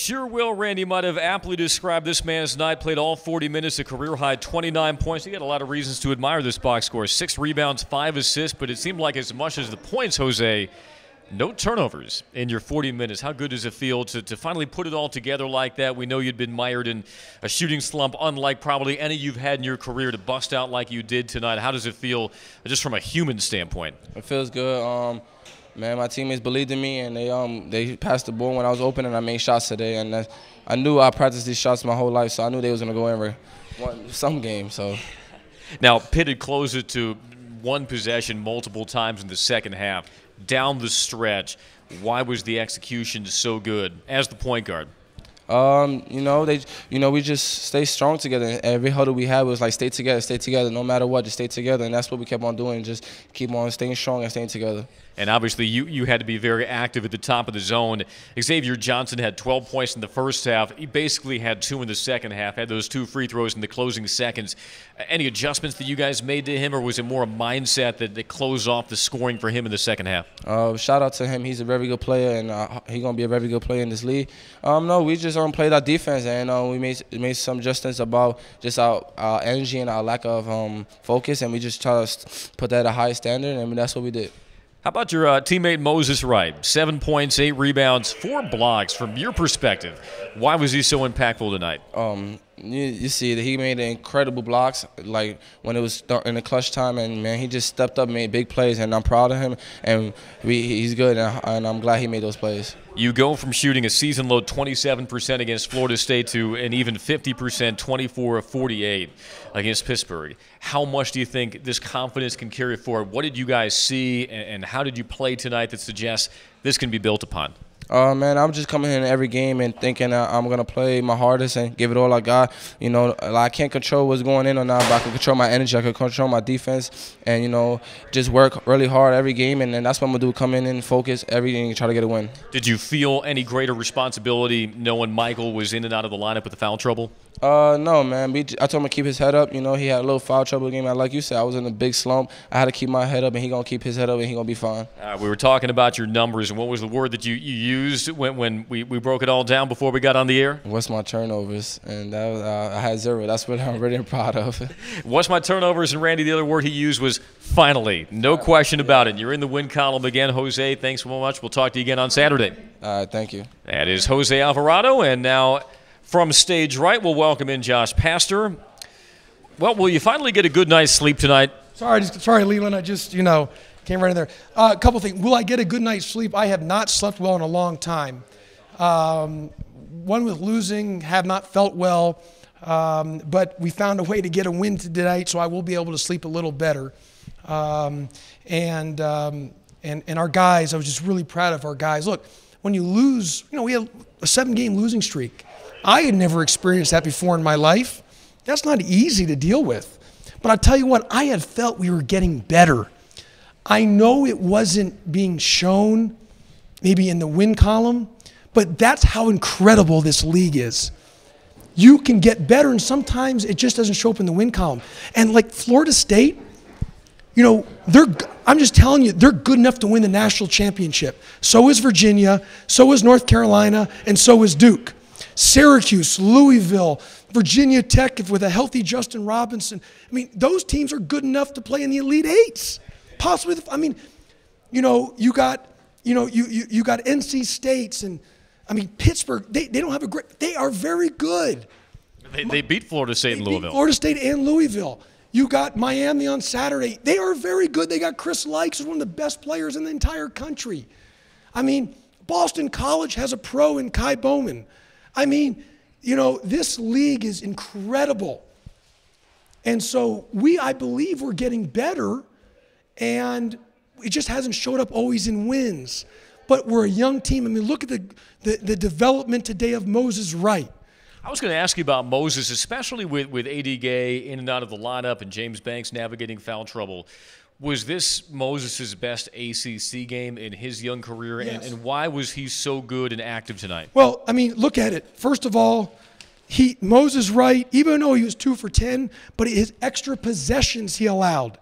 sure will. Randy might have aptly described this man's night. Played all 40 minutes, a career-high 29 points. He had a lot of reasons to admire this box score. 6 rebounds, 5 assists, but it seemed like as much as the points, Jose, no turnovers in your 40 minutes. How good does it feel to finally put it all together like that? We know you'd been mired in a shooting slump unlike probably any you've had in your career, to bust out like you did tonight. How does it feel just from a human standpoint? It feels good. Man, my teammates believed in me, and they passed the ball when I was open, and I made shots today. And I knew I practiced these shots my whole life, so I knew they was going to go in some game. So now, Pitt had closed it to one possession multiple times in the second half. Down the stretch, why was the execution so good as the point guard? We just stay strong together. Every huddle we had was like stay together, no matter what, just stay together, and that's what we kept on doing, just keep on staying strong and staying together. And obviously you had to be very active at the top of the zone. Xavier Johnson had 12 points in the first half. He basically had 2 in the second half, had those 2 free throws in the closing seconds. Any adjustments that you guys made to him, or was it more a mindset that closed off the scoring for him in the second half? Shout out to him. He's a very good player, and he's going to be a very good player in this league. No, we just played our defense, and we made some adjustments about just our energy and our lack of focus, and we just try to put that at a high standard, and that's what we did. How about your teammate Moses Wright? 7 points, 8 rebounds, 4 blocks. From your perspective, why was he so impactful tonight? You see that he made incredible blocks, like when it was in the clutch time, and man, he just stepped up, made big plays, and I'm proud of him. And he's good, and I'm glad he made those plays. You go from shooting a season-low 27% against Florida State to an even 50%, 24-48 against Pittsburgh. How much do you think this confidence can carry forward? What did you guys see, and how did you play tonight that suggests this can be built upon? Man, I'm just coming in every game and thinking I'm going to play my hardest and give it all I got. I can't control what's going in or not, but I can control my energy. I can control my defense and, just work really hard every game. And then that's what I'm going to do, come in and focus everything and try to get a win. Did you feel any greater responsibility knowing Michael was in and out of the lineup with the foul trouble? No, man. I told him to keep his head up. He had a little foul trouble game. Like you said, I was in a big slump. I had to keep my head up, and he's going to keep his head up, and he's going to be fine. We were talking about your numbers, and what was the word that you used when we broke it all down before we got on the air? What's my turnovers? And that was, I had 0. That's what I'm really proud of. What's my turnovers? And Randy, the other word he used was finally. No question about it. You're in the win column again. Jose, thanks so much. We'll talk to you again on Saturday. Thank you. That is Jose Alvarado, and now from stage right, we'll welcome in Josh Pastor. Well, will you finally get a good night's sleep tonight? Sorry, Leland. I just, came right in there. A couple things. Will I get a good night's sleep? I have not slept well in a long time. One with losing, have not felt well, but we found a way to get a win tonight, so I will be able to sleep a little better. And our guys, I was just really proud of our guys. Look, when you lose, we had a 7-game losing streak. I had never experienced that before in my life. That's not easy to deal with. But I tell you what, I had felt we were getting better. I know it wasn't being shown maybe in the win column, but that's how incredible this league is. You can get better, and sometimes it just doesn't show up in the win column. And like Florida State, I'm just telling you, they're good enough to win the national championship. So is Virginia, so is North Carolina, and so is Duke. Syracuse, Louisville, Virginia Tech with a healthy Justin Robinson. I mean, those teams are good enough to play in the Elite Eights. Possibly, you got NC States and, Pittsburgh. They don't have they are very good. They beat Florida State and Louisville. Florida State and Louisville. You got Miami on Saturday. They are very good. They got Chris Likes, who's one of the best players in the entire country. Boston College has a pro in Kai Bowman. This league is incredible. And so I believe we're getting better, and it just hasn't showed up always in wins. But we're a young team. Look at the development today of Moses Wright. I was going to ask you about Moses, especially with A.D. Gay in and out of the lineup and James Banks navigating foul trouble. Was this Moses' best ACC game in his young career, Yes. and why was he so good and active tonight? Well, look at it. First of all, Moses Wright, even though he was 2 for 10, but his extra possessions he allowed.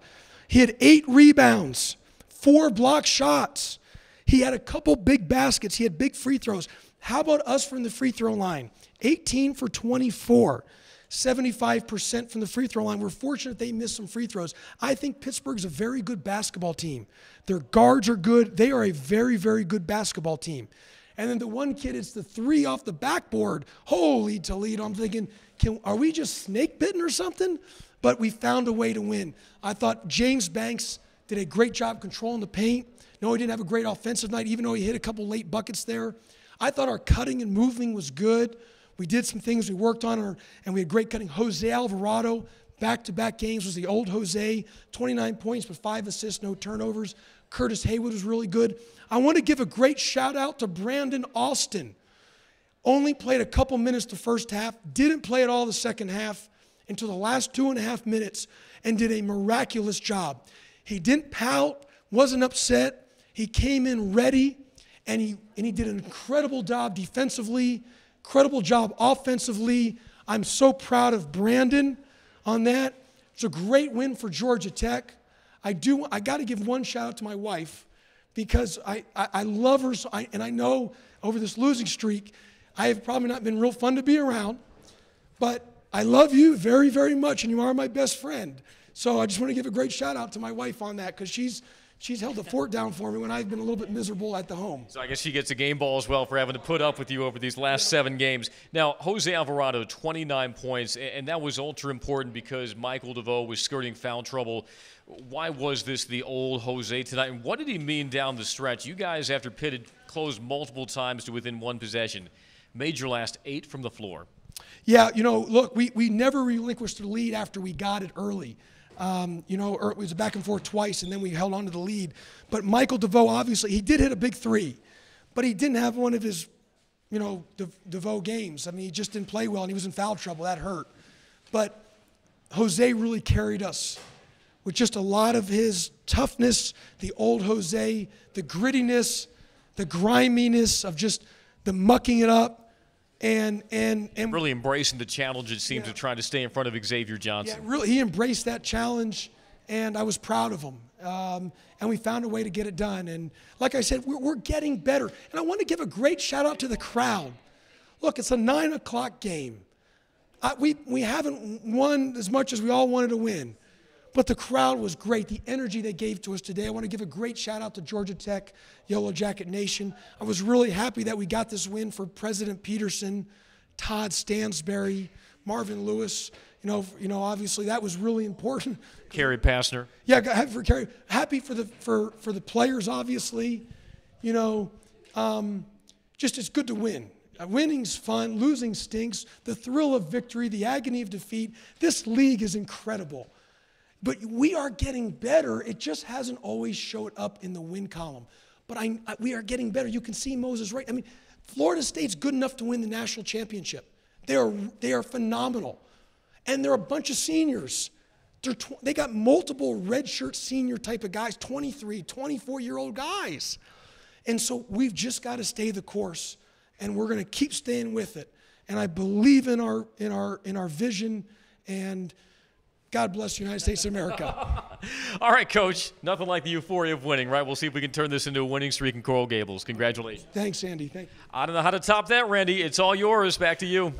He had 8 rebounds, 4 block shots. He had a couple big baskets. He had big free throws. How about us from the free throw line? 18 for 24. 75% from the free throw line. We're fortunate they missed some free throws. I think Pittsburgh's a very good basketball team. Their guards are good. They are a very, very good basketball team. And then the one kid, it's the three off the backboard. Holy Toledo. I'm thinking, are we just snake bitten or something? But we found a way to win. I thought James Banks did a great job controlling the paint. No, he didn't have a great offensive night, even though he hit a couple late buckets there. I thought our cutting and moving was good. We did some things we worked on, and we had great cutting. Jose Alvarado, back-to-back games, was the old Jose. 29 points, but 5 assists, no turnovers. Curtis Haywood was really good. I want to give a great shout-out to Brandon Austin. Only played a couple minutes the first half, didn't play at all the second half until the last 2.5 minutes, and did a miraculous job. He didn't pout, wasn't upset. He came in ready, and he did an incredible job defensively, incredible job offensively. I'm so proud of Brandon on that. It's a great win for Georgia Tech. I got to give one shout out to my wife because I love her, and I know over this losing streak, I have probably not been real fun to be around, but I love you very, very much, and you are my best friend. So I just want to give a great shout out to my wife on that because she's held the fort down for me when I've been a little bit miserable at the home. So I guess she gets a game ball as well for having to put up with you over these last 7 games. Now, Jose Alvarado, 29 points, and that was ultra important because Michael DeVoe was skirting foul trouble. Why was this the old Jose tonight, and what did he mean down the stretch? You guys, after Pitt had closed multiple times to within 1 possession, made your last 8 from the floor. Yeah, look, we never relinquished the lead after we got it early. It was a back and forth twice, and then we held on to the lead. But Michael DeVoe, obviously, he did hit a big 3, but he didn't have one of his, DeVoe games. I mean, he just didn't play well, and he was in foul trouble. That hurt. But Jose really carried us with just a lot of his toughness, the old Jose, the grittiness, the griminess of just the mucking it up. And really embracing the challenge, it seems, of trying to stay in front of Xavier Johnson. Yeah, really, he embraced that challenge, and I was proud of him. And we found a way to get it done. And like I said, we're getting better. And I want to give a great shout out to the crowd. Look, it's a 9 o'clock game. We haven't won as much as we all wanted to win, but the crowd was great. The energy they gave to us today. I want to give a great shout out to Georgia Tech, Yellow Jacket Nation. I was really happy that we got this win for President Peterson, Todd Stansberry, Marvin Lewis. Obviously that was really important. Kerry Passner. Yeah, happy for Kerry. Happy for the players, obviously. Just it's good to win. Winning's fun. Losing stinks. The thrill of victory, the agony of defeat. This league is incredible. But we are getting better. It just hasn't always showed up in the win column. But we are getting better. You can see Moses right. I mean, Florida State's good enough to win the national championship. They are phenomenal. And they're a bunch of seniors. They got multiple redshirt senior type of guys, 23, 24-year-old guys. And so we've just got to stay the course, and we're going to keep staying with it. And I believe in our vision, and God bless the United States of America. All right, Coach. Nothing like the euphoria of winning, right? We'll see if we can turn this into a winning streak in Coral Gables. Congratulations. Thanks, Andy. Thank you. I don't know how to top that, Randy. It's all yours. Back to you.